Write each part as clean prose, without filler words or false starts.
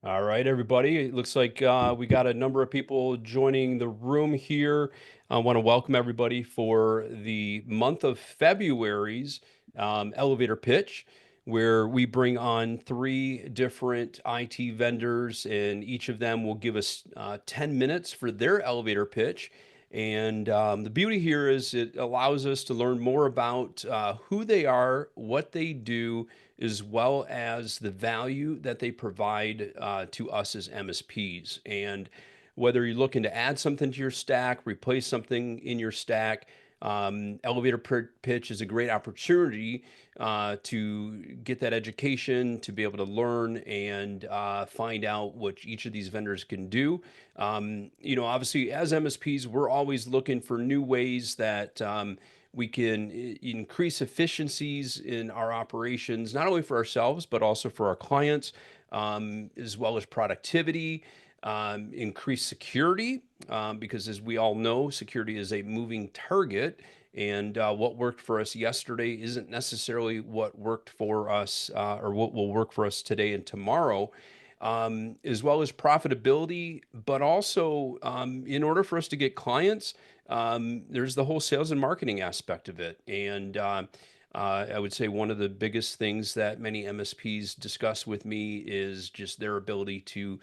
All right, everybody. It looks like we got a number of people joining the room here. I want to welcome everybody for the month of February's elevator pitch, where we bring on three different IT vendors, and each of them will give us 10 minutes for their elevator pitch. And the beauty here is it allows us to learn more about who they are, what they do, as well as the value that they provide to us as MSPs. And whether you're looking to add something to your stack, replace something in your stack, elevator pitch is a great opportunity to get that education, to be able to learn and find out what each of these vendors can do. Obviously, as MSPs, we're always looking for new ways that we can increase efficiencies in our operations, not only for ourselves, but also for our clients, as well as productivity, increase security, because as we all know, security is a moving target. And what worked for us yesterday isn't necessarily what worked for us or what will work for us today and tomorrow. As well as profitability, but also in order for us to get clients, there's the whole sales and marketing aspect of it. And I would say one of the biggest things that many MSPs discuss with me is just their ability to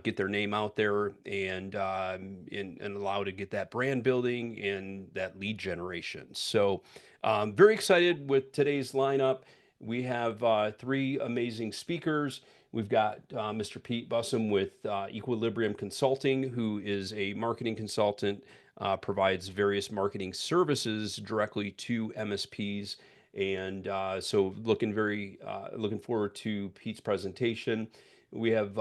get their name out there and allow to get that brand building and that lead generation. So, very excited with today's lineup. We have three amazing speakers. We've got Mr. Pete Bussum with Equilibrium Consulting, who is a marketing consultant, provides various marketing services directly to MSPs. And so looking forward to Pete's presentation. We have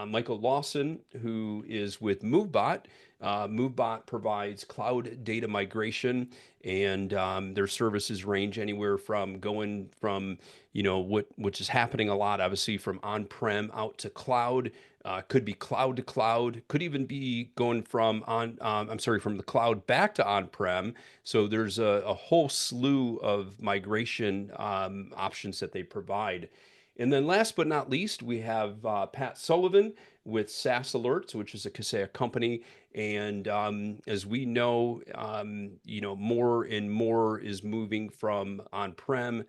Michael Lawson, who is with Movebot. Movebot provides cloud data migration, and their services range anywhere from going from, which is happening a lot, obviously, from on-prem out to cloud. Could be cloud to cloud, could even be going from the cloud back to on-prem. So there's a whole slew of migration options that they provide. And then last but not least, we have Pat Sullivan with SAS Alerts, which is a Kaseya company. And as we know, more and more is moving from on-prem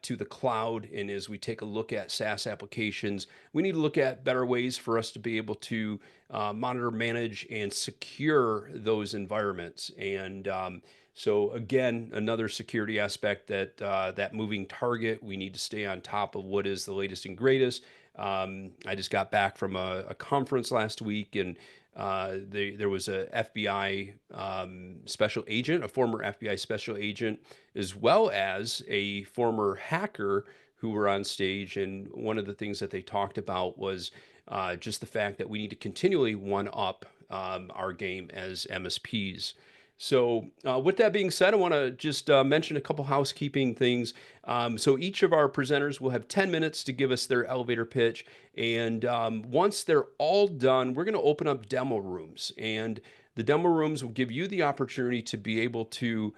to the cloud. And as we take a look at SaaS applications, we need to look at better ways for us to be able to monitor, manage, and secure those environments. And so again, another security aspect that moving target, we need to stay on top of what is the latest and greatest. I just got back from a conference last week, and there was a FBI special agent, a former FBI special agent, as well as a former hacker who were on stage. And one of the things that they talked about was just the fact that we need to continually one up our game as MSPs. So, with that being said, I want to just mention a couple housekeeping things. So, each of our presenters will have 10 minutes to give us their elevator pitch. And once they're all done, we're going to open up demo rooms. And the demo rooms will give you the opportunity to be able to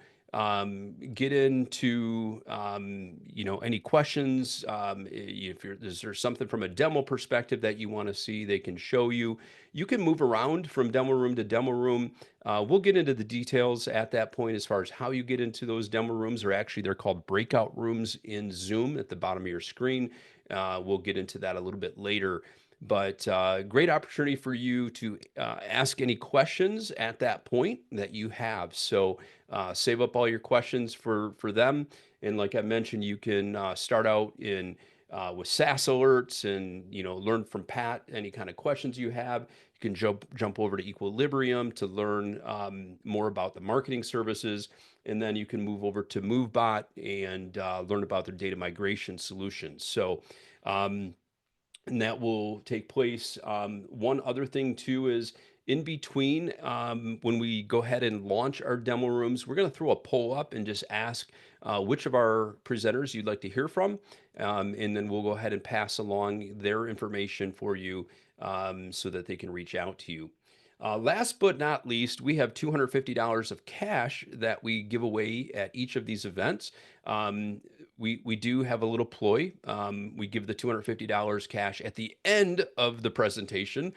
get into any questions. Is there something from a demo perspective that you want to see, they can show you. You can move around from demo room to demo room. We'll get into the details at that point as far as how you get into those demo rooms, or actually they're called breakout rooms in Zoom at the bottom of your screen. We'll get into that a little bit later. But great opportunity for you to ask any questions at that point that you have. So save up all your questions for them. And like I mentioned, you can start out in with SAS alerts and learn from Pat any kind of questions you have. You can jump over to Equilibrium to learn more about the marketing services, and then you can move over to Movebot and learn about their data migration solutions. So. And that will take place. One other thing too is in between, when we go ahead and launch our demo rooms, we're going to throw a poll up and just ask which of our presenters you'd like to hear from. And then we'll go ahead and pass along their information for you so that they can reach out to you. Last but not least, we have $250 of cash that we give away at each of these events. we do have a little ploy. We give the $250 cash at the end of the presentation.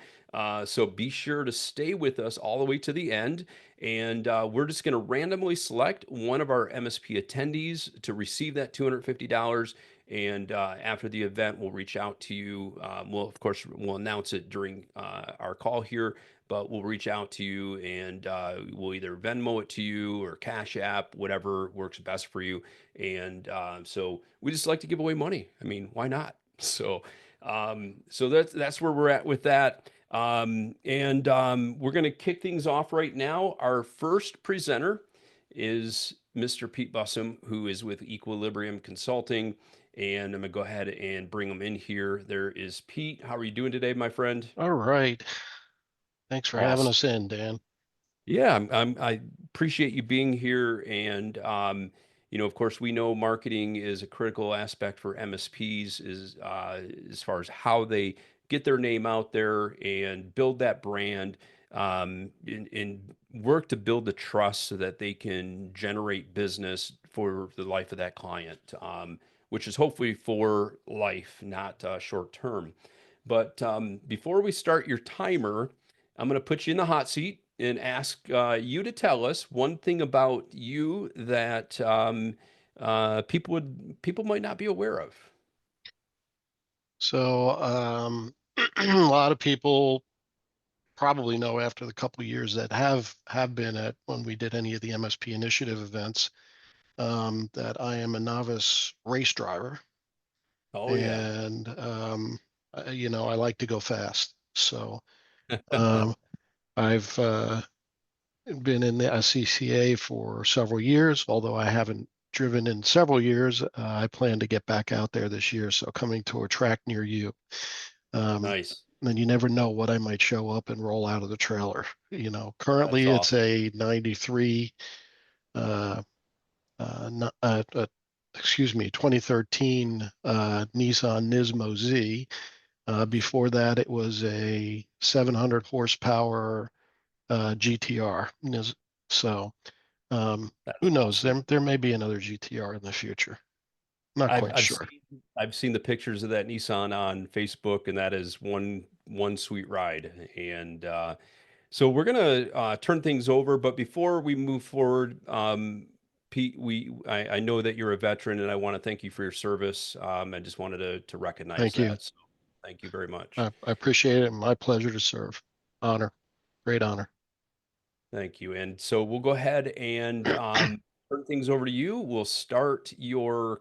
So be sure to stay with us all the way to the end. And we're just going to randomly select one of our MSP attendees to receive that $250. And after the event, we'll reach out to you. Of course, we'll announce it during our call here, but we'll reach out to you and we'll either Venmo it to you or Cash App, whatever works best for you. And so we just like to give away money. I mean, why not? So that's where we're at with that. We're going to kick things off right now. Our first presenter is Mr. Pete Bussum, who is with Equilibrium Consulting. And I'm going to go ahead and bring him in here. There is Pete. How are you doing today, my friend? All right. Thanks for having Awesome. us in, Dan. Yeah, I appreciate you being here. And, of course, we know marketing is a critical aspect for MSPs is as far as how they get their name out there and build that brand and work to build the trust so that they can generate business for the life of that client, which is hopefully for life, not short term. But before we start your timer, I'm going to put you in the hot seat and ask you to tell us one thing about you that people might not be aware of. So, a lot of people probably know after the couple of years that have been at when we did any of the MSP initiative events, that I am a novice race driver, Oh yeah, and I like to go fast. So, um, I've been in the SCCA for several years, although I haven't driven in several years. I plan to get back out there this year, so coming to a track near you. Um, nice. then you never know what I might show up and roll out of the trailer. That's Currently it's awesome. a 93, uh, no- excuse me, 2013 Nissan Nismo Z. Before that, it was a 700 horsepower GTR. So who That's knows? awesome. There may be another GTR in the future. Not I've quite I've sure. seen I've seen the pictures of that Nissan on Facebook, and that is one sweet ride. And so we're gonna turn things over, but before we move forward, Pete, I know that you're a veteran, and I want to thank you for your service. I just wanted to recognize Thank you. that. So thank you very much. I appreciate it. My pleasure to serve. Honor. Great honor. Thank you. And so we'll go ahead and turn things over to you. We'll start your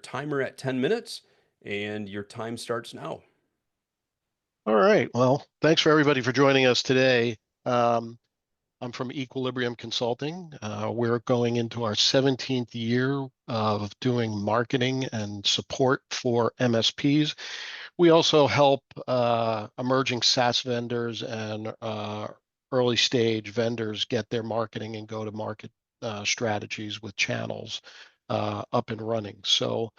timer at 10 minutes, and your time starts now. All right. Well, thanks for everybody for joining us today. Um, I'm from Equilibrium Consulting. We're going into our 17th year of doing marketing and support for MSPs. We also help emerging SaaS vendors and early stage vendors get their marketing and go to market strategies with channels up and running. So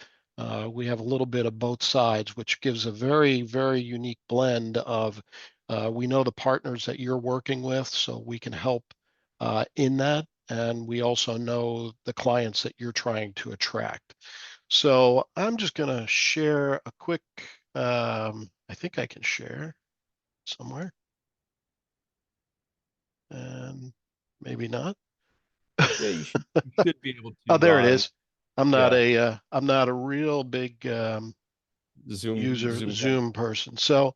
we have a little bit of both sides, which gives a very, very unique blend of we know the partners that you're working with, so we can help in that. And we also know the clients that you're trying to attract. So I'm just going to share a quick, I think I can share somewhere and maybe not. Yeah, you should be able Oh, to there it is. yeah, I'm not a real big user zoom in. Zoom person. So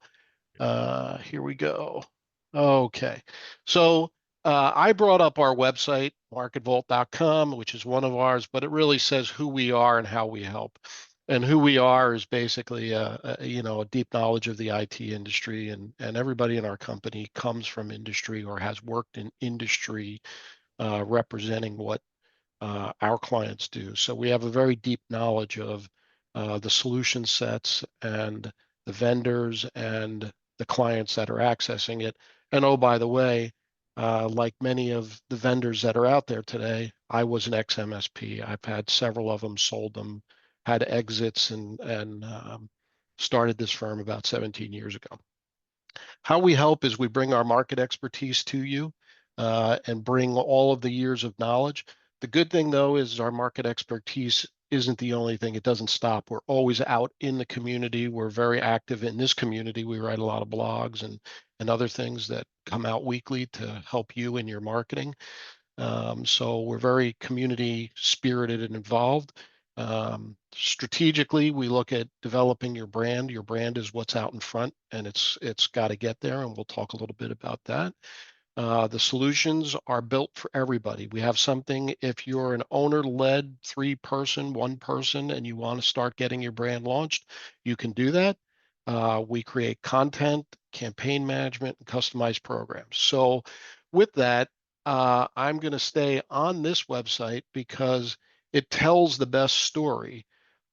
here we go. Okay. So I brought up our website, marketvault.com, which is one of ours, but it really says who we are and how we help. And who we are is basically a deep knowledge of the IT industry, and everybody in our company comes from industry or has worked in industry representing what our clients do. So we have a very deep knowledge of the solution sets and the vendors and the clients that are accessing it. And oh, by the way, like many of the vendors that are out there today, I was an ex-MSP. I've had several of them, sold them, had exits, and started this firm about 17 years ago. How we help is we bring our market expertise to you and bring all of the years of knowledge. The good thing though is our market expertise isn't the only thing. It doesn't stop. We're always out in the community. We're very active in this community. We write a lot of blogs and other things that come out weekly to help you in your marketing. So we're very community spirited and involved. Strategically, we look at developing your brand. Your brand is what's out in front, and it's got to get there. And we'll talk a little bit about that. The solutions are built for everybody. We have something, if you're an owner-led 3-person, 1-person, and you want to start getting your brand launched, you can do that. We create content, campaign management, and customized programs. So with that, I'm going to stay on this website because it tells the best story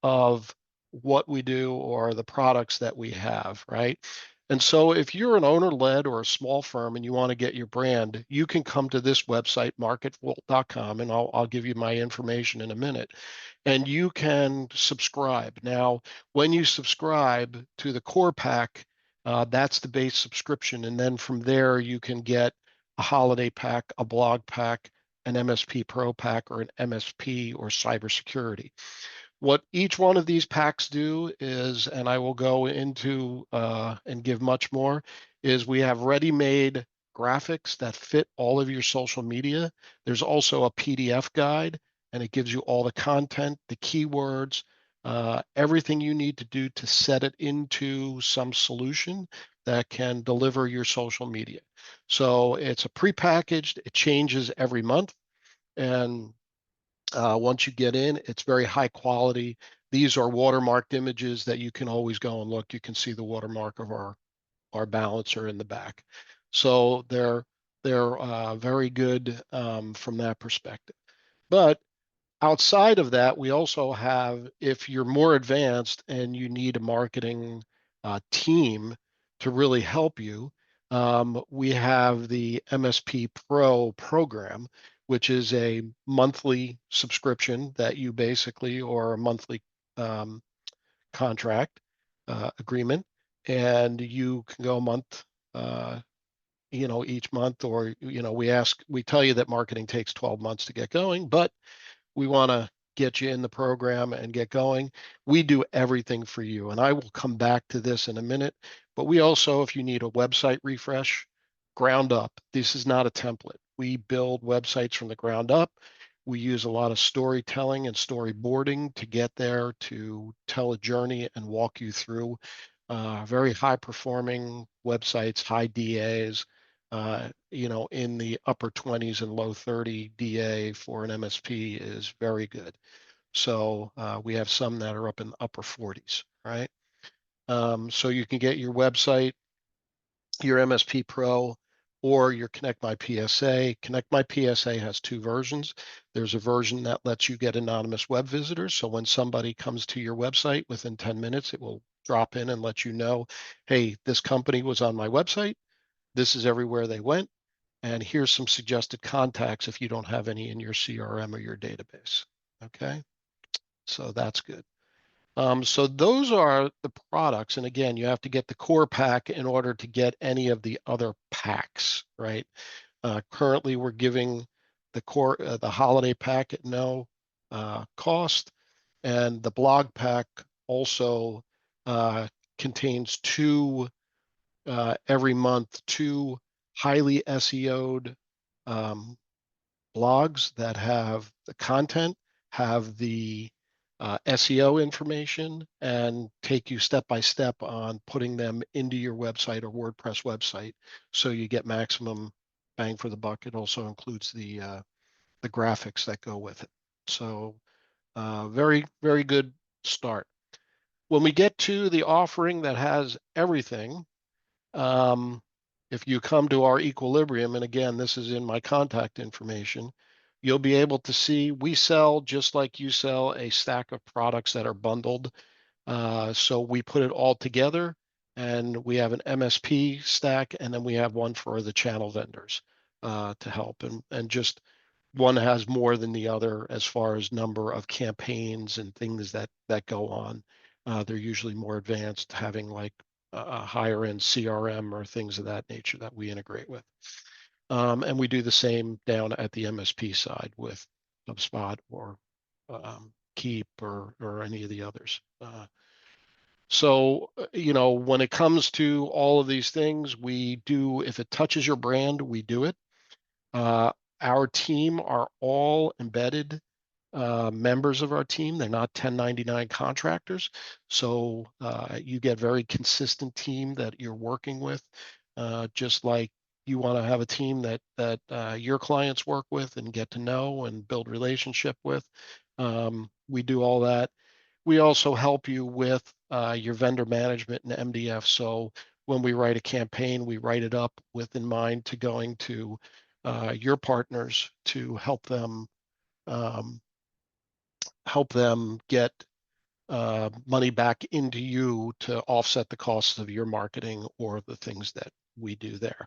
of what we do or the products that we have, right? And so if you're an owner-led or a small firm and you want to get your brand, you can come to this website, marketvolt.com, and I'll give you my information in a minute, and you can subscribe. Now, when you subscribe to the core pack, that's the base subscription. And then from there, you can get a holiday pack, a blog pack, an MSP Pro pack, or an MSP or cybersecurity. What each one of these packs do is, and I will go into and give much more, is we have ready-made graphics that fit all of your social media. There's also a PDF guide, and it gives you all the content, the keywords, everything you need to do to set it into some solution that can deliver your social media. So it's a prepackaged, it changes every month. And once you get in, it's very high quality. These are watermarked images that you can always go and look. You can see the watermark of our balancer in the back. So they're very good from that perspective. But outside of that, we also have, if you're more advanced and you need a marketing team to really help you, we have the MSP Pro program, which is a monthly subscription that you basically, or a monthly um, contract agreement, and you can go a month, each month, or, we tell you that marketing takes 12 months to get going, but we want to get you in the program and get going. We do everything for you. And I will come back to this in a minute. But we also, if you need a website refresh, ground up, this is not a template. We build websites from the ground up. We use a lot of storytelling and storyboarding to get there, to tell a journey and walk you through very high performing websites, high DAs, in the upper 20s and low 30 DA for an MSP is very good. So we have some that are up in the upper 40s, right? So you can get your website, your MSP Pro, or your Connect My PSA. Connect My PSA has 2 versions. There's a version that lets you get anonymous web visitors. So when somebody comes to your website within 10 minutes, it will drop in and let you know, hey, this company was on my website. This is everywhere they went. And here's some suggested contacts if you don't have any in your CRM or your database. Okay, so that's good. So those are the products. And again, you have to get the core pack in order to get any of the other packs, right? Currently, we're giving the holiday pack at no cost. And the blog pack also contains every month, 2 highly SEO'd um, blogs that have the content, have the SEO information, and take you step by step on putting them into your website or WordPress website, so you get maximum bang for the buck. It also includes the graphics that go with it. So very, very good start. When we get to the offering that has everything, um, if you come to our equilibrium, and again, this is in my contact information, you'll be able to see we sell, just like you sell, a stack of products that are bundled. So we put it all together, and we have an MSP stack, and then we have one for the channel vendors to help. And just one has more than the other as far as number of campaigns and things that go on. They're usually more advanced, having like a higher end CRM or things of that nature that we integrate with. And we do the same down at the MSP side with HubSpot or Keep or any of the others. So, when it comes to all of these things, we do, if it touches your brand, we do it. Uh, our team are all embedded members of our team. They're not 1099 contractors. So you get very consistent team that you're working with, just like you want to have a team that your clients work with and get to know and build relationship with. We do all that. We also help you with your vendor management and MDF. So when we write a campaign, we write it up with in mind to going to your partners to um, help them get money back into you to offset the costs of your marketing or the things that we do there.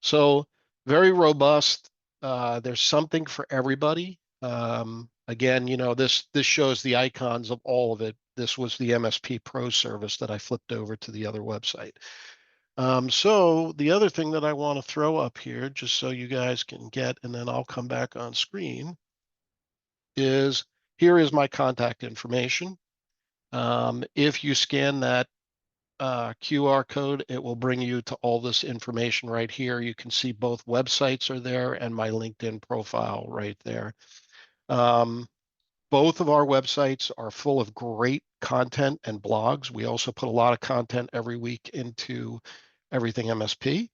So very robust. There's something for everybody. Again, this shows the icons of all of it. This was the MSP Pro service that I flipped over to the other website. So the other thing that I want to throw up here, just so you guys can get, and then I'll come back on screen, is here is my contact information. If you scan that QR code, it will bring you to all this information right here. You can see both websites are there and my LinkedIn profile right there. Both of our websites are full of great content and blogs. We also put a lot of content every week into Everything MSP.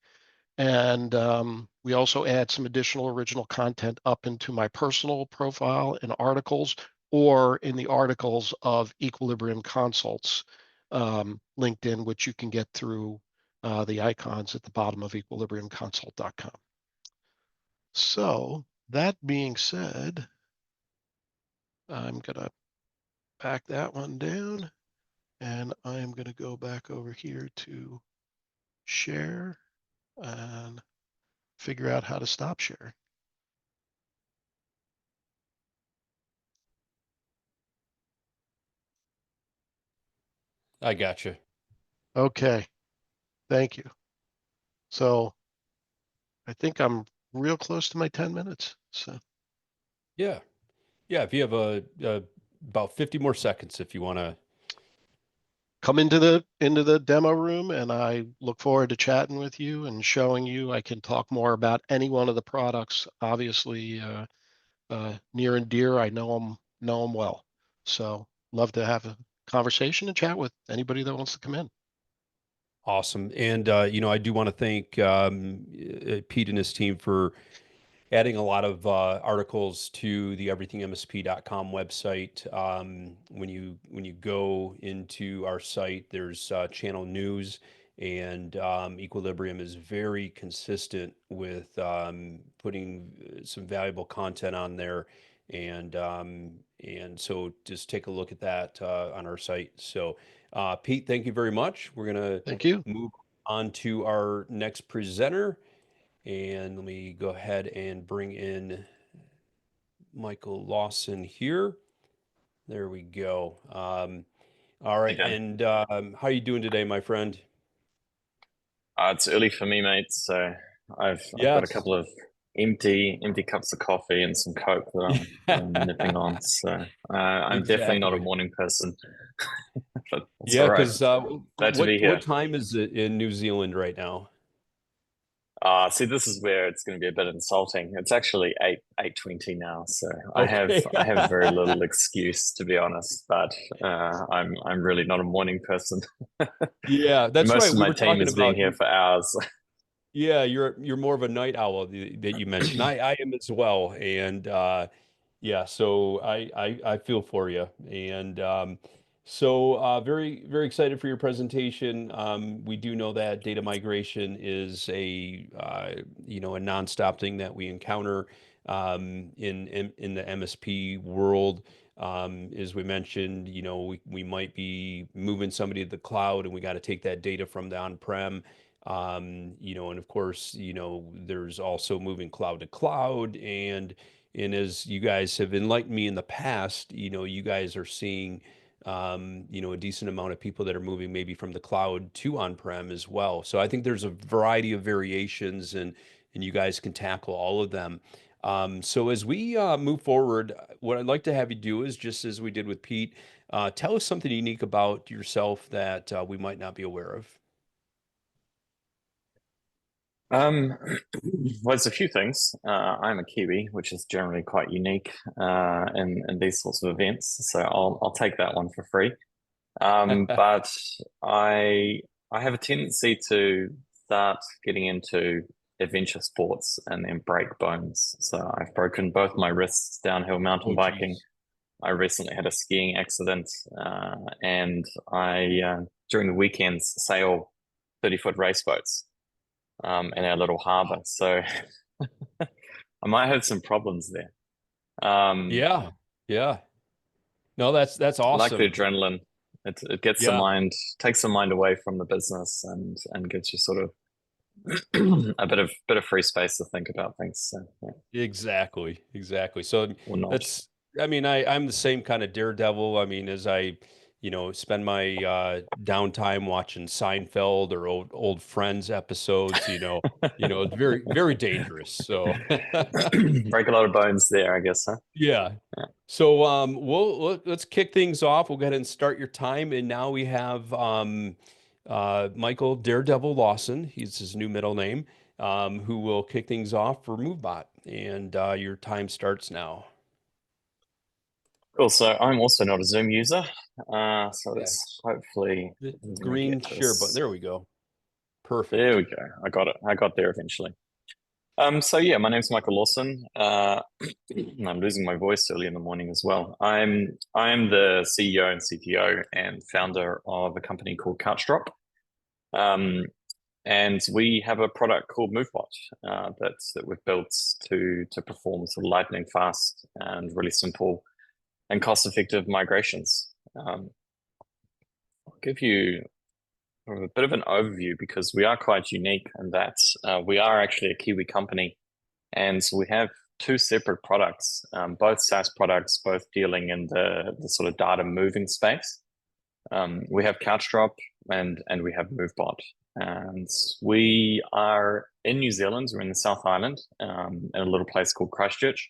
And we also add some additional original content up into my personal profile in articles or in the articles of Equilibrium Consults LinkedIn, which you can get through the icons at the bottom of equilibriumconsult.com. So that being said, I'm going to back that one down and I'm going to go back over here to share and figure out how to stop sharing. I gotcha. Okay, thank you. So I think I'm real close to my 10 minutes. So Yeah. Yeah. If you have about 50 more seconds, if you want to. come into the demo room and I look forward to chatting with you and showing you. I can talk more about any one of the products. Obviously, near and dear, I know them well. So love to have a conversation and chat with anybody that wants to come in. Awesome. And, I do want to thank Pete and his team for adding a lot of articles to the everythinmsp.com website. When you go into our site, there's channel news, and Equilibrium is very consistent with putting some valuable content on there, and so just take a look at that on our site. So, Pete, thank you very much. We're gonna Thank you. move on to our next presenter. And let me go ahead and bring in Michael Lawson here. There we go. All right. Again, And how are you doing today, my friend? it's early for me, mate. So I've got a Yes. couple of empty cups of coffee and some Coke that I'm nipping on. So I'm definitely not a Exactly. morning person, but that's all Yeah, right. because Glad to be what here. time is it in New Zealand right now? See, this is where it's going to be a bit insulting. It's actually 8:20 now, so I have Okay. I have very little excuse to be honest. But I'm really not a morning person. Yeah, that's Most right. of We my were team talking has been about here for hours. yeah, you're more of a night owl that you mentioned. I am as well, and yeah, so I feel for you, and so very very excited for your presentation. We do know that data migration is a nonstop thing that we encounter in the MSP world. As we mentioned, we might be moving somebody to the cloud, and we got to take that data from the on-prem. And of course, there's also moving cloud to cloud, and as you guys have enlightened me in the past, you guys are seeing, a decent amount of people that are moving maybe from the cloud to on-prem as well. So I think there's a variety of variations, and you guys can tackle all of them. So as we move forward, what I'd like to have you do is just as we did with Pete, tell us something unique about yourself that we might not be aware of. Um, well, there's a few things. I'm a Kiwi, which is generally quite unique in these sorts of events, so I'll take that one for free. But I have a tendency to start getting into adventure sports and then break bones. So I've broken both my wrists downhill mountain Oh, biking. geez. I recently had a skiing accident, and I during the weekends sail 30-foot race boats in our little harbor. So I might have some problems there. Yeah, yeah. No, that's I like the awesome. adrenaline. It gets the Yeah, mind, takes the mind away from the business and gives you sort of a bit of free space to think about things. So, yeah, exactly, exactly. So or not. that's, I mean, I'm the same kind of daredevil. I mean, as I, spend my downtime watching Seinfeld or old Friends episodes, it's very, very dangerous. So Break a lot of bones there, I guess, huh? yeah. Yeah. So let's kick things off. We'll go ahead and start your time. And now we have Michael Daredevil Lawson. He's his new middle name, who will kick things off for Movebot. And your time starts now. Cool. So I'm also not a Zoom user. So Yeah. let's hopefully The let me green get share button. this. There we go. There Perfect. we go. I got it. I got there eventually. So yeah, my name's Michael Lawson. I'm losing my voice early in the morning as well. I'm the CEO and CTO and founder of a company called CouchDrop. Um, and we have a product called Movebot that we've built to perform sort of lightning fast and really simple and cost-effective migrations. I'll give you a bit of an overview because we are quite unique in that we are actually a Kiwi company. And so we have two separate products, both SaaS products, both dealing in the sort of data moving space. We have CouchDrop and we have Movebot. And we are in New Zealand. We're in the South Island, in a little place called Christchurch.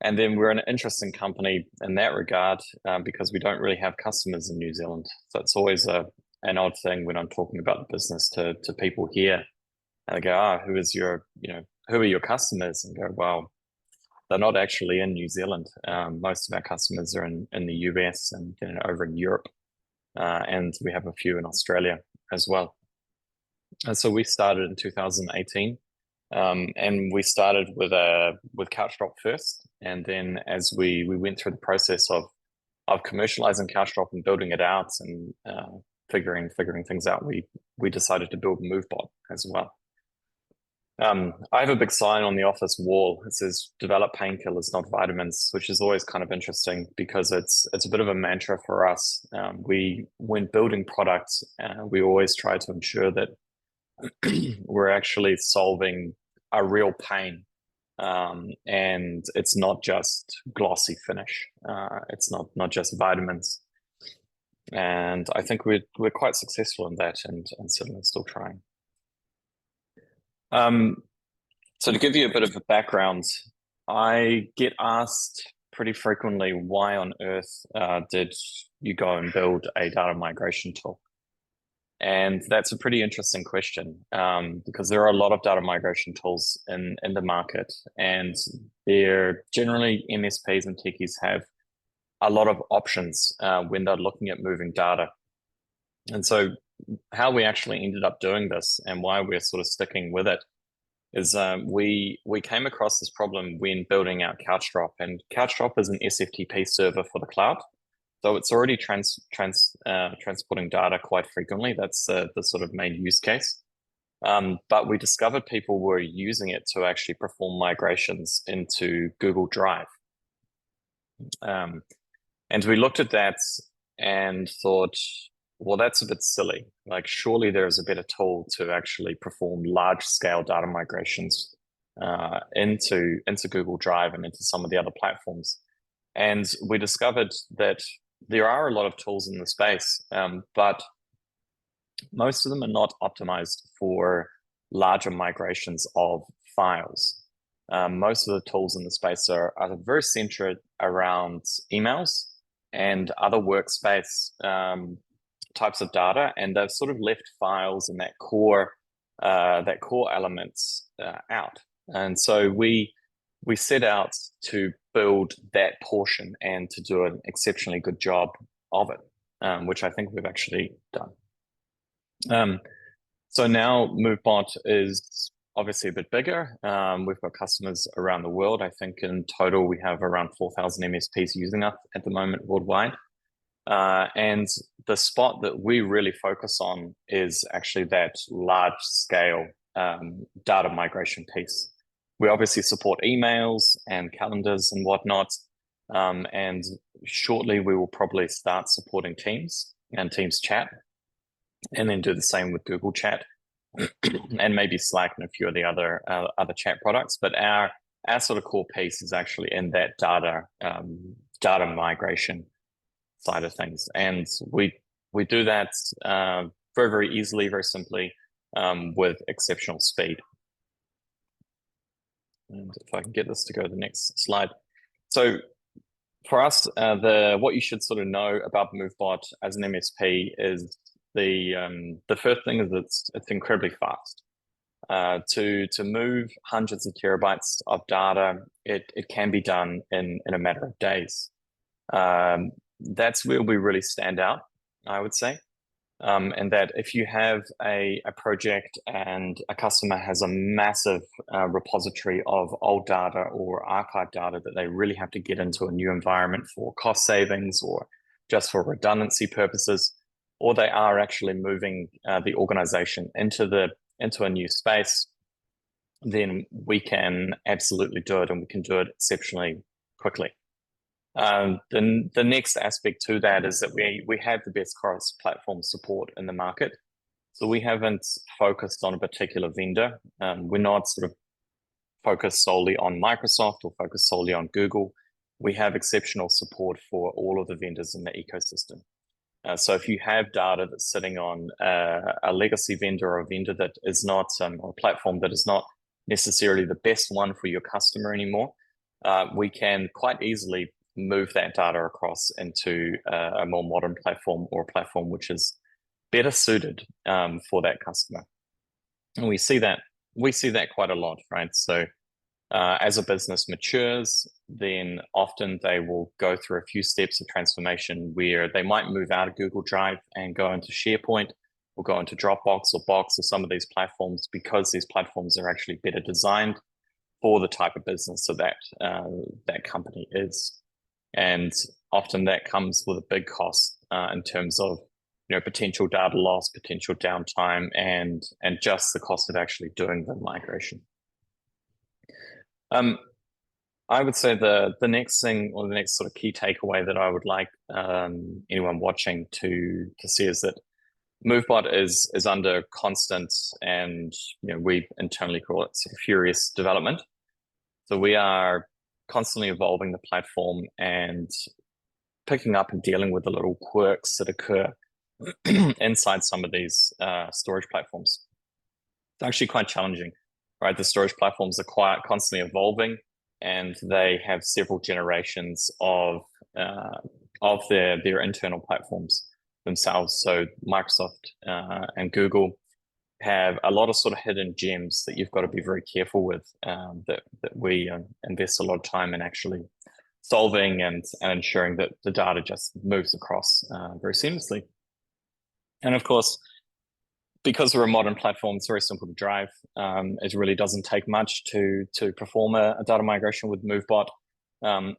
And then we're an interesting company in that regard because we don't really have customers in New Zealand. So it's always an odd thing when I'm talking about the business to people here. And they go, who is your, who are your customers? And go, well, they're not actually in New Zealand. Most of our customers are in the US and over in Europe. And we have a few in Australia as well. And so we started in 2018. And we started with CouchDrop first, and then as we went through the process of commercializing CouchDrop and building it out and figuring things out, we decided to build Movebot as well. I have a big sign on the office wall. It says "Develop painkillers, not vitamins," which is always kind of interesting because it's a bit of a mantra for us. When building products, we always try to ensure that we're actually solving a real pain. And it's not just glossy finish. It's not just vitamins. And I think we're quite successful in that and certainly still trying. So to give you a bit of a background, I get asked pretty frequently, why on earth did you go and build a data migration tool? And that's a pretty interesting question because there are a lot of data migration tools in the market, and they're generally MSPs and techies have a lot of options when they're looking at moving data. And so how we actually ended up doing this and why we're sort of sticking with it is we came across this problem when building out CouchDrop, and CouchDrop is an SFTP server for the cloud. So it's already transporting data quite frequently. That's the sort of main use case. But we discovered people were using it to actually perform migrations into Google Drive. And we looked at that and thought, well, that's a bit silly. Like, surely there is a better tool to actually perform large scale data migrations into Google Drive and into some of the other platforms. And we discovered that there are a lot of tools in the space, but most of them are not optimized for larger migrations of files. most of the tools in the space are very centered around emails and other workspace types of data, and they've sort of left files and that core elements out. And so we set out to build that portion and to do an exceptionally good job of it, which I think we've actually done. So now Movebot is obviously a bit bigger. We've got customers around the world. I think in total we have around 4,000 MSPs using us at the moment worldwide. And the spot that we really focus on is actually that large scale data migration piece. We obviously support emails and calendars and whatnot. And shortly we will probably start supporting Teams and Teams chat, and then do the same with Google Chat and maybe Slack and a few of the other chat products. But our sort of core piece is actually in that data migration side of things, and we do that very, very easily, very simply, with exceptional speed. And if I can get this to go to the next slide. So for us, what you should sort of know about Movebot as an MSP is the first thing is it's incredibly fast. To move hundreds of terabytes of data, it can be done in a matter of days. That's where we really stand out, I would say. And that if you have a project and a customer has a massive repository of old data or archived data that they really have to get into a new environment for cost savings or just for redundancy purposes, or they are actually moving the organization into a new space, then we can absolutely do it, and we can do it exceptionally quickly. The next aspect to that is that we have the best cross-platform support in the market. So we haven't focused on a particular vendor. We're not sort of focused solely on Microsoft or focused solely on Google. We have exceptional support for all of the vendors in the ecosystem. So if you have data that's sitting on a legacy vendor or a vendor that is not, or a platform that is not necessarily the best one for your customer anymore, we can quite easily move that data across into a more modern platform, or a platform which is better suited for that customer. And we see that quite a lot, right? So as a business matures, then often they will go through a few steps of transformation where they might move out of Google Drive and go into SharePoint, or go into Dropbox or Box or some of these platforms, because these platforms are actually better designed for the type of business that that company is. And often that comes with a big cost in terms of potential data loss, potential downtime, and just the cost of actually doing the migration. I would say the next thing, or the next sort of key takeaway that I would like anyone watching to see, is that Movebot is under constant, and we internally call it sort of furious development. So we are constantly evolving the platform and picking up and dealing with the little quirks that occur inside some of these storage platforms. It's actually quite challenging, right? The storage platforms are quite constantly evolving, and they have several generations of their internal platforms themselves. So Microsoft and Google have a lot of sort of hidden gems that you've got to be very careful with, that we invest a lot of time in actually solving and ensuring that the data just moves across very seamlessly. And of course, because we're a modern platform, it's very simple to drive. It really doesn't take much to perform a data migration with Movebot.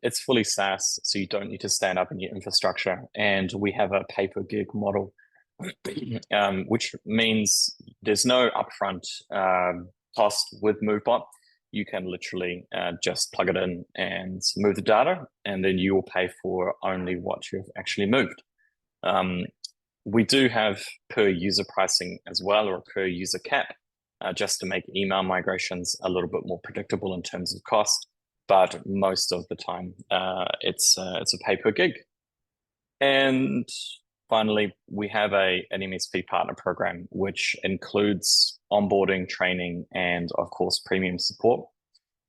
It's fully SaaS, so you don't need to stand up any infrastructure. And we have a pay-per-gig model, which means there's no upfront cost with Movebot. You can literally just plug it in and move the data, and then you will pay for only what you've actually moved. We do have per user pricing as well, or a per user cap, just to make email migrations a little bit more predictable in terms of cost. But most of the time, it's a pay per gig. And finally, we have an MSP partner program, which includes onboarding, training, and of course, premium support.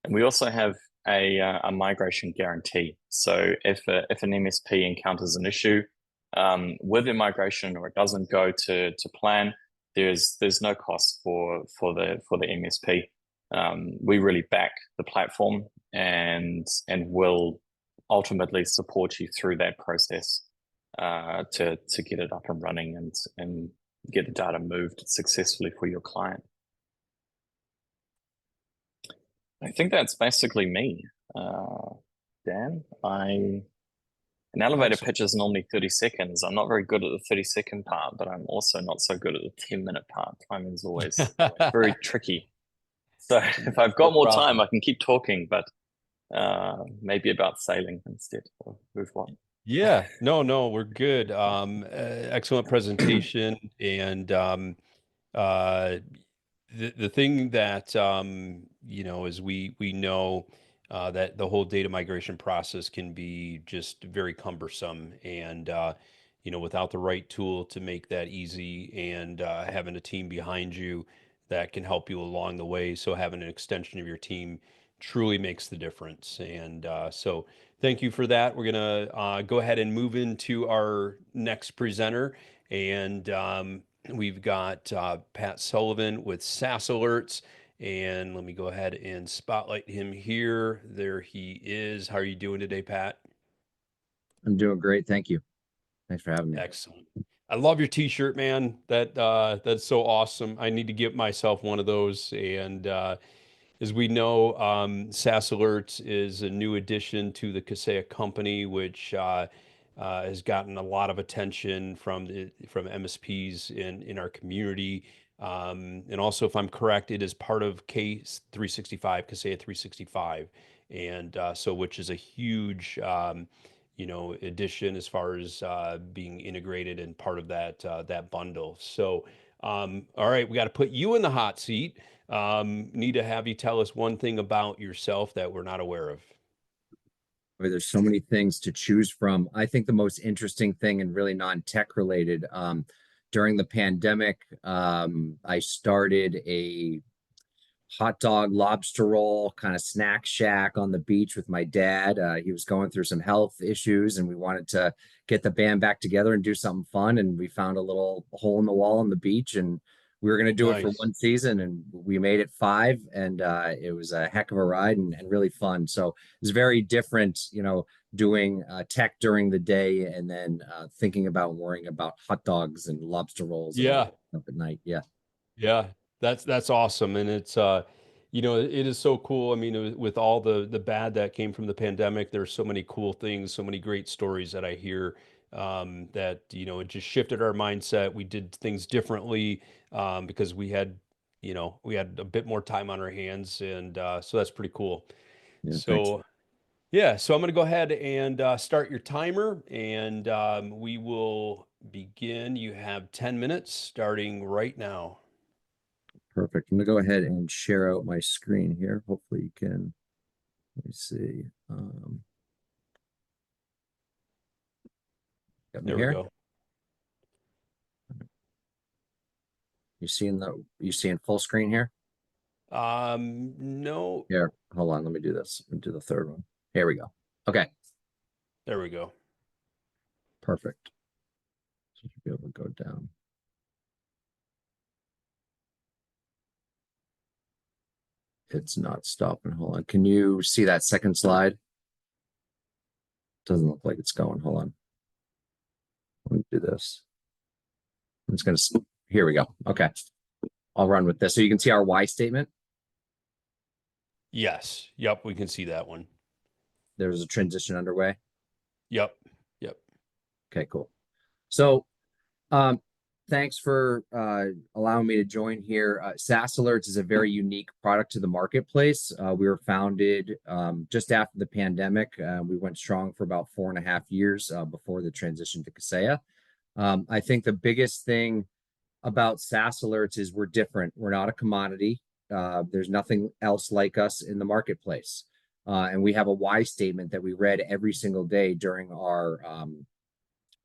And we also have a migration guarantee. So if an MSP encounters an issue with their migration, or it doesn't go to plan, there's no cost for the MSP. We really back the platform and will ultimately support you through that process to get it up and running and get the data moved successfully for your client. I think that's basically me. Dan, an elevator pitch is normally 30 seconds. I'm not very good at the 30-second part, but I'm also not so good at the 10-minute part. Timing is always very tricky. So if I've got more time, I can keep talking, but maybe about sailing instead, or move on. Yeah, no, we're good. Excellent presentation. And the thing that is we know that the whole data migration process can be just very cumbersome, and without the right tool to make that easy, and having a team behind you that can help you along the way, so having an extension of your team truly makes the difference. And so thank you for that. We're gonna go ahead and move into our next presenter, and we've got Pat Sullivan with SAS Alerts. And let me go ahead and spotlight him here. There he is. How are you doing today, Pat? I'm doing great. Thank you. Thanks for having me. Excellent. I love your t-shirt, man. That's so awesome. I need to get myself one of those. And as we know, SAS Alerts is a new addition to the Kaseya company, which has gotten a lot of attention from MSPs in our community. And also, if I'm correct, it is part of K365, Kaseya 365, and so which is a huge addition as far as being integrated and part of that bundle. So, all right, we got to put you in the hot seat. Need to have you tell us one thing about yourself that we're not aware of. There's so many things to choose from. I think the most interesting thing, and really non-tech related, during the pandemic, I started a hot dog lobster roll kind of snack shack on the beach with my dad. He was going through some health issues, and we wanted to get the band back together and do something fun. And we found a little hole in the wall on the beach, and we were going to do it for one season, and we made it 5. And it was a heck of a ride and really fun. So it's very different, doing tech during the day and then thinking about worrying about hot dogs and lobster rolls and all that stuff at night. Yeah. Yeah, that's awesome. And it's it is so cool. I mean, with all the bad that came from the pandemic, there's so many cool things, so many great stories that I hear, that it just shifted our mindset. We did things differently, because we had a bit more time on our hands, and so that's pretty cool. Yeah, So thanks. yeah, so I'm going to go ahead and start your timer, and we will begin. You have 10 minutes starting right now. Perfect. I'm gonna go ahead and share out my screen here. Hopefully you can, let me see. Got me There we here. go. You seeing full screen here? No, Here, hold on. Let me do this. Let me do the third one. Here we go. Okay, there we go. perfect. So you should be able to go down. It's not stopping. Hold on. Can you see that second slide? Doesn't look like it's going. Hold on. Let me do this. I'm just gonna, here we go. Okay. I'll run with this. So you can see our why statement. Yes. Yep. We can see that one. There's a transition underway. Yep. Yep. Okay, cool. So, thanks for allowing me to join here. SAS Alerts is a very unique product to the marketplace. We were founded just after the pandemic. We went strong for about 4.5 years before the transition to Kaseya. I think the biggest thing about SAS Alerts is we're different. We're not a commodity. There's nothing else like us in the marketplace. And we have a why statement that we read every single day during our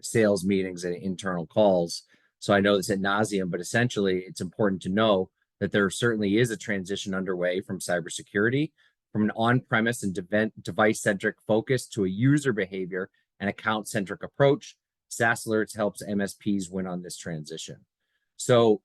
sales meetings and internal calls. So I know this ad nauseum, but essentially it's important to know that there certainly is a transition underway from cybersecurity. from an on-premise and device-centric focus to a user behavior and account-centric approach. SAS Alerts helps MSPs win on this transition. So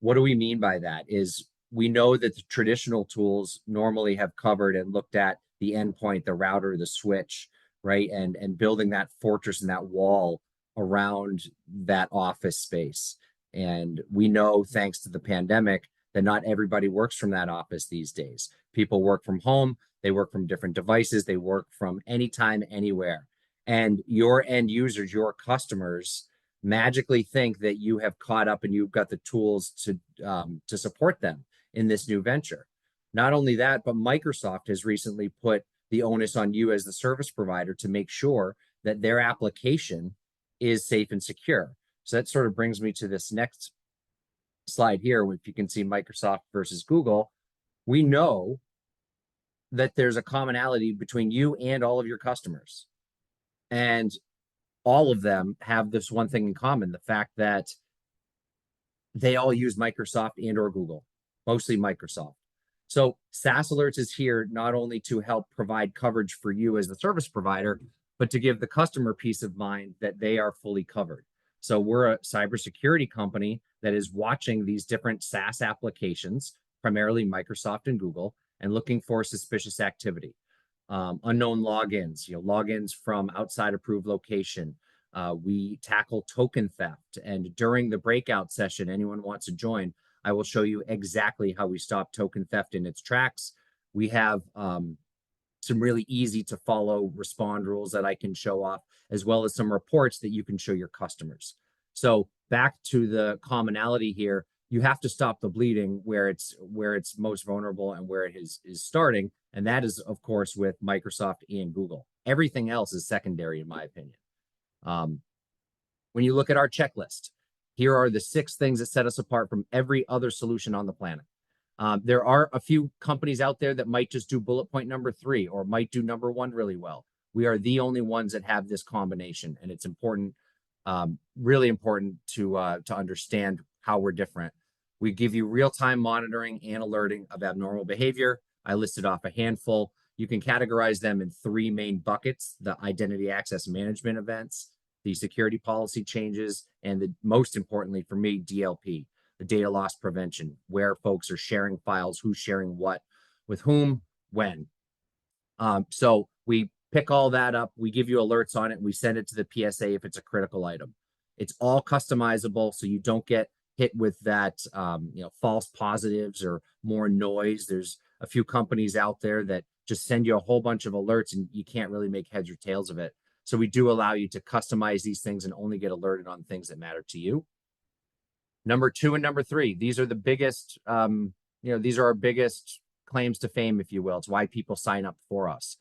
what do we mean by that? Is we know that the traditional tools normally have covered and looked at the endpoint, the router, the switch, right? And building that fortress and that wall around that office space. And we know, thanks to the pandemic, that not everybody works from that office these days. People work from home, they work from different devices, they work from anytime, anywhere. And your end users, your customers, magically think that you have caught up and you've got the tools to support them in this new venture. Not only that, but Microsoft has recently put the onus on you as the service provider to make sure that their application is safe and secure. So that sort of brings me to this next slide here. If you can see Microsoft versus Google, we know that there's a commonality between you and all of your customers. And all of them have this one thing in common, the fact that they all use Microsoft and or Google, mostly Microsoft. So SAS Alerts is here not only to help provide coverage for you as the service provider, but to give the customer peace of mind that they are fully covered. So we're a cybersecurity company that is watching these different SaaS applications, primarily Microsoft and Google, and looking for suspicious activity. Unknown logins, logins from outside approved location. We tackle token theft. And during the breakout session, anyone wants to join, I will show you exactly how we stop token theft in its tracks. We have some really easy to follow respond rules that I can show off, as well as some reports that you can show your customers. So back to the commonality here, you have to stop the bleeding where it's most vulnerable and where it is starting. And that is, of course, with Microsoft and Google. Everything else is secondary, in my opinion. When you look at our checklist, here are the 6 things that set us apart from every other solution on the planet. There are a few companies out there that might just do bullet point number 3 or might do number 1 really well. We are the only ones that have this combination, and it's important, really important to understand how we're different. We give you real-time monitoring and alerting of abnormal behavior. I listed off a handful. You can categorize them in 3 main buckets: the identity access management events, the security policy changes, and most importantly for me, DLP, the data loss prevention, where folks are sharing files, who's sharing what, with whom, when. So we pick all that up, we give you alerts on it, and we send it to the PSA if it's a critical item. It's all customizable, so you don't get hit with that false positives or more noise. There's a few companies out there that just send you a whole bunch of alerts and you can't really make heads or tails of it. So we do allow you to customize these things and only get alerted on things that matter to you. Number 2 and number 3, these are the biggest, these are our biggest claims to fame, if you will. It's why people sign up for us.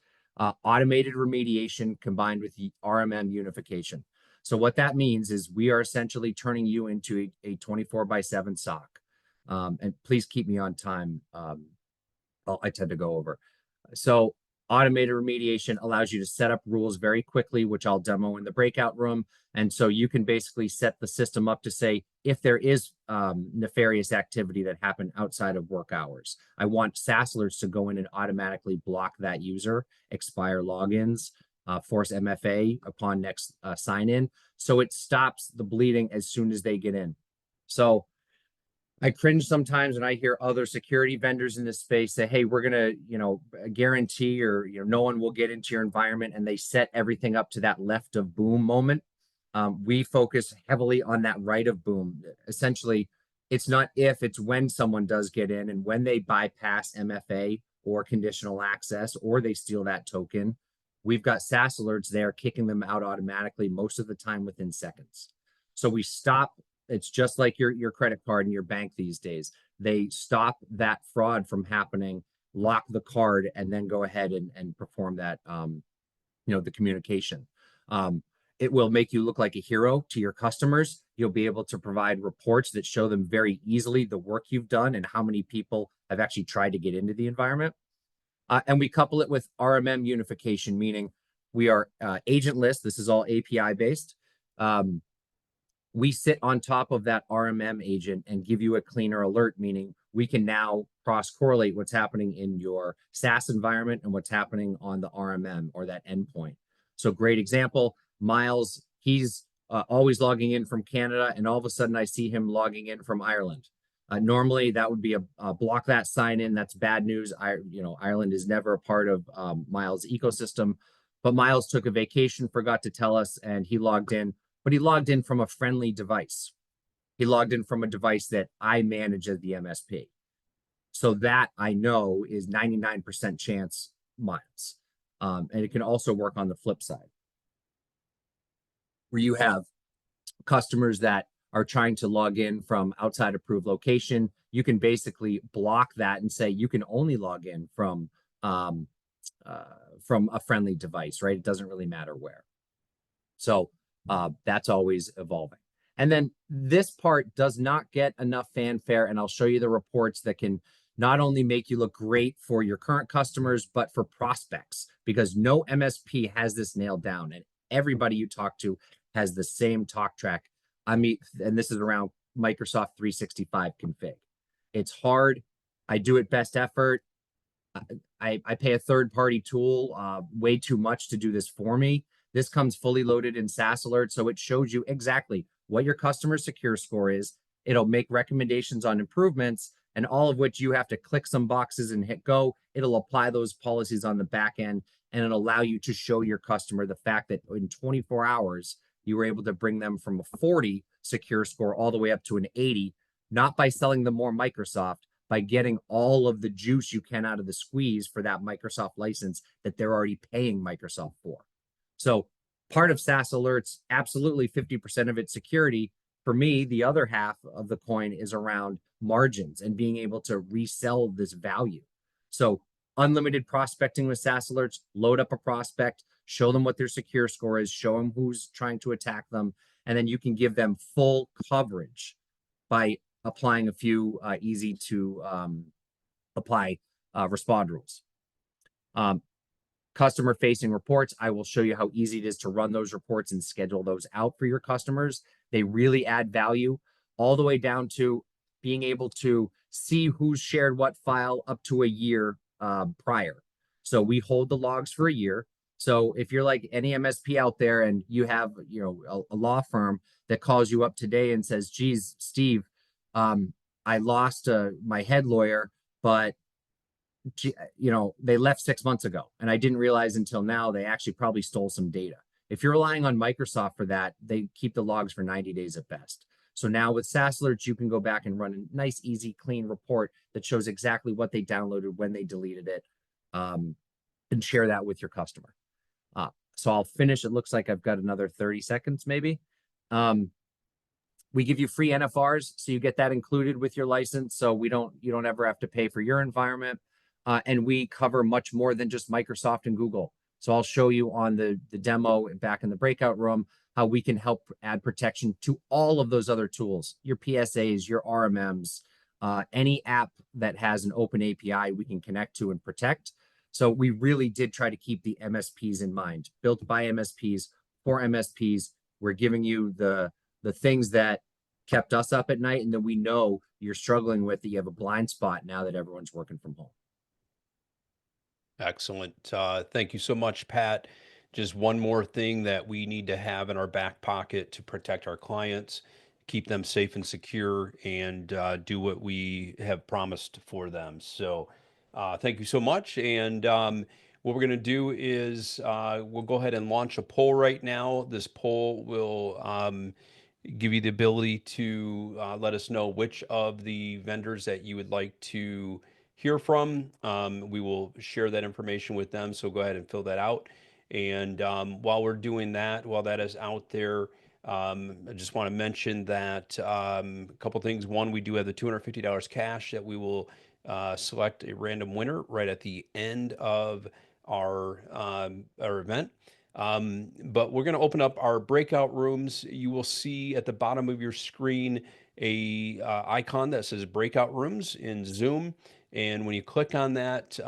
Automated remediation combined with the RMM unification. So what that means is we are essentially turning you into a 24/7 SOC. And please keep me on time. I tend to go over. So automated remediation allows you to set up rules very quickly, which I'll demo in the breakout room. And so you can basically set the system up to say, if there is nefarious activity that happened outside of work hours, I want SAS Alerts to go in and automatically block that user, expire logins, force MFA upon next sign in. So it stops the bleeding as soon as they get in. So I cringe sometimes when I hear other security vendors in this space say, hey, we're going to, guarantee or, no one will get into your environment, and they set everything up to that left of boom moment. We focus heavily on that right of boom. Essentially, it's not if, it's when someone does get in, and when they bypass MFA or conditional access, or they steal that token, we've got SAS Alerts there kicking them out automatically, most of the time within seconds. So we stop. It's just like your credit card and your bank these days. They stop that fraud from happening, lock the card, and then go ahead and perform that, the communication. It will make you look like a hero to your customers. You'll be able to provide reports that show them very easily the work you've done and how many people have actually tried to get into the environment. And we couple it with RMM unification, meaning we are agentless. This is all API based. We sit on top of that RMM agent and give you a cleaner alert, meaning we can now cross-correlate what's happening in your SAS environment and what's happening on the RMM or that endpoint. So great example, Miles, he's always logging in from Canada, and all of a sudden I see him logging in from Ireland. Normally that would be a block that sign in. That's bad news. Ireland is never a part of Miles' ecosystem, but Miles took a vacation, forgot to tell us, and he logged in, but he logged in from a friendly device. He logged in from a device that I manage as the MSP. So that I know is 99% chance Miles. And it can also work on the flip side, where you have customers that are trying to log in from outside approved location. You can basically block that and say you can only log in from a friendly device, right? It doesn't really matter where. So that's always evolving. And then this part does not get enough fanfare, and I'll show you the reports that can not only make you look great for your current customers, but for prospects, because no MSP has this nailed down, and everybody you talk to has the same talk track. And this is around Microsoft 365 config. It's hard. I do it best effort. I pay a third-party tool way too much to do this for me. This comes fully loaded in SAS Alerts, so it shows you exactly what your customer secure score is. It'll make recommendations on improvements, and all of which you have to click some boxes and hit go. It'll apply those policies on the back end, and it'll allow you to show your customer the fact that in 24 hours, you were able to bring them from a 40 secure score all the way up to an 80, not by selling them more Microsoft, by getting all of the juice you can out of the squeeze for that Microsoft license that they're already paying Microsoft for. So part of SAS Alerts, absolutely 50% of it's security. For me, the other half of the coin is around margins and being able to resell this value. So unlimited prospecting with SAS Alerts, load up a prospect, show them what their secure score is, show them who's trying to attack them, and then you can give them full coverage by applying a few easy to apply respond rules. Customer facing reports, I will show you how easy it is to run those reports and schedule those out for your customers. They really add value, all the way down to being able to see who's shared what file up to a year prior. So we hold the logs for a year. So if you're like any MSP out there and you have a law firm that calls you up today and says, geez, Steve, I lost my head lawyer, but they left 6 months ago, and I didn't realize until now they actually probably stole some data. If you're relying on Microsoft for that, they keep the logs for 90 days at best. So now with SAS Alerts, you can go back and run a nice, easy, clean report that shows exactly what they downloaded, when they deleted it, and share that with your customer. So I'll finish. It looks like I've got another 30 seconds, maybe. We give you free NFRs, so you get that included with your license. So you don't ever have to pay for your environment. And we cover much more than just Microsoft and Google. So I'll show you on the demo back in the breakout room how we can help add protection to all of those other tools, your PSAs, your RMMs, any app that has an open API we can connect to and protect. So we really did try to keep the MSPs in mind. Built by MSPs for MSPs. We're giving you the things that kept us up at night and that we know you're struggling with, that you have a blind spot now that everyone's working from home. Excellent. Thank you so much, Pat. Just one more thing that we need to have in our back pocket to protect our clients, keep them safe and secure, and do what we have promised for them. So thank you so much. And what we're going to do is we'll go ahead and launch a poll right now. This poll will give you the ability to let us know which of the vendors that you would like to hear from. We will share that information with them, so go ahead and fill that out. And while we're doing that, while that is out there, I just want to mention that a couple things. One, we do have the $250 cash that we will select a random winner right at the end of our event. But we're going to open up our breakout rooms. You will see at the bottom of your screen a icon that says breakout rooms in Zoom. And when you click on that,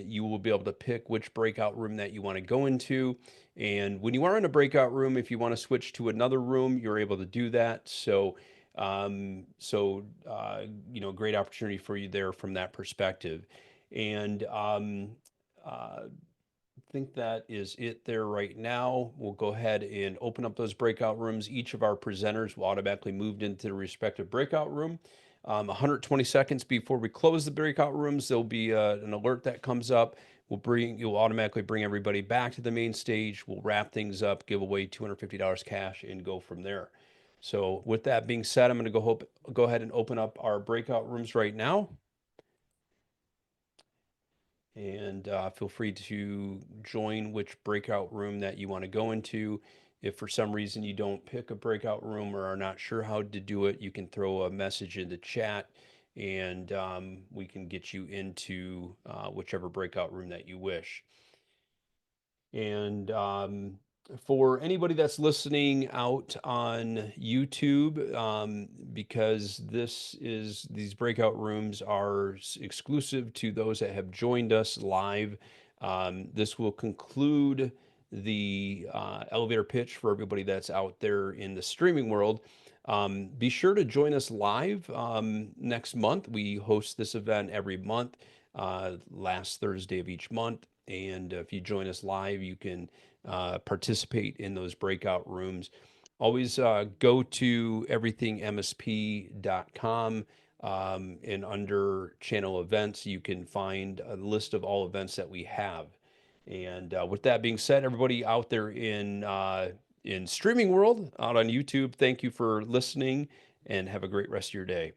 you will be able to pick which breakout room that you want to go into. And when you are in a breakout room, if you want to switch to another room, you're able to do that. So So, great opportunity for you there from that perspective. And I think that is it there right now. We'll go ahead and open up those breakout rooms. Each of our presenters will automatically move into the respective breakout room. 120 seconds before we close the breakout rooms, there'll be an alert that comes up. You'll automatically bring everybody back to the main stage. We'll wrap things up, give away $250 cash, and go from there. So with that being said, I'm going to go ahead and open up our breakout rooms right now. And feel free to join which breakout room that you want to go into. If for some reason you don't pick a breakout room or are not sure how to do it, you can throw a message in the chat and we can get you into whichever breakout room that you wish. And for anybody that's listening out on YouTube, because these breakout rooms are exclusive to those that have joined us live. This will conclude the elevator pitch for everybody that's out there in the streaming world. Be sure to join us live next month. We host this event every month, last Thursday of each month. And if you join us live, you can participate in those breakout rooms. Always go to everythingmsp.com, and under channel events, you can find a list of all events that we have. And with that being said, everybody out there in streaming world, out on YouTube, thank you for listening and have a great rest of your day.